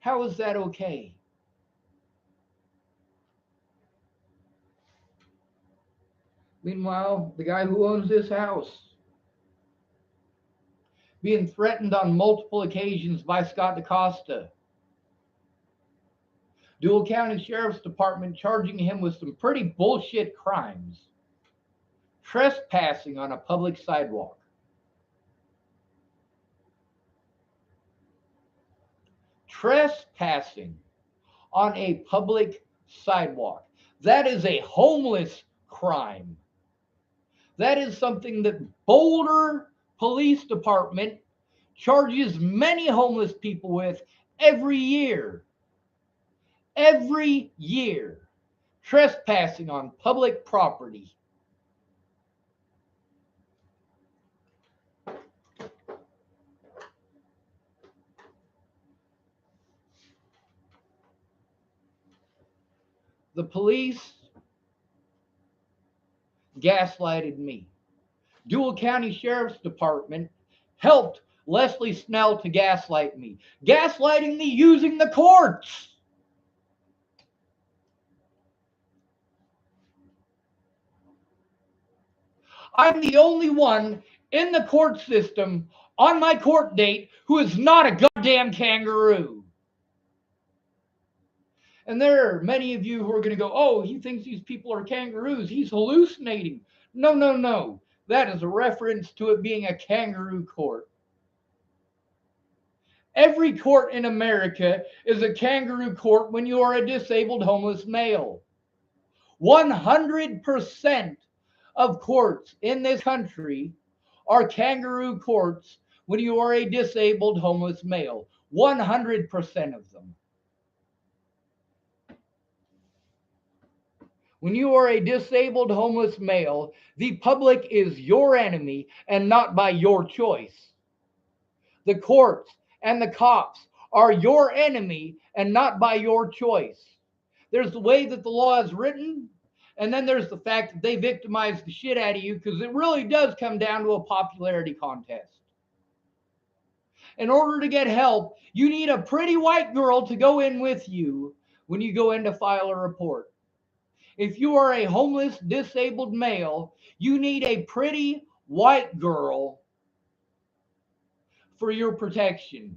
S1: How is that okay? Meanwhile, the guy who owns this house, being threatened on multiple occasions by Scott DaCosta. Dual County Sheriff's Department charging him with some pretty bullshit crimes. Trespassing on a public sidewalk. Trespassing on a public sidewalk. That is a homeless crime. That is something that Boulder Police Department charges many homeless people with every year. Every year. Trespassing on public property. The police gaslighted me. Dual County Sheriff's Department helped Leslie Snell to gaslight me. Gaslighting me using the courts. I'm the only one in the court system on my court date who is not a goddamn kangaroo. And there are many of you who are going to go, oh, he thinks these people are kangaroos. He's hallucinating. No, no, no. That is a reference to it being a kangaroo court. Every court in America is a kangaroo court when you are a disabled homeless male. 100% of courts in this country are kangaroo courts when you are a disabled homeless male. 100% of them. When you are a disabled homeless male, the public is your enemy and not by your choice. The courts and the cops are your enemy and not by your choice. There's the way that the law is written, and then there's the fact that they victimize the shit out of you, because it really does come down to a popularity contest. In order to get help, you need a pretty white girl to go in with you when you go in to file a report. If you are a homeless, disabled male, you need a pretty white girl for your protection.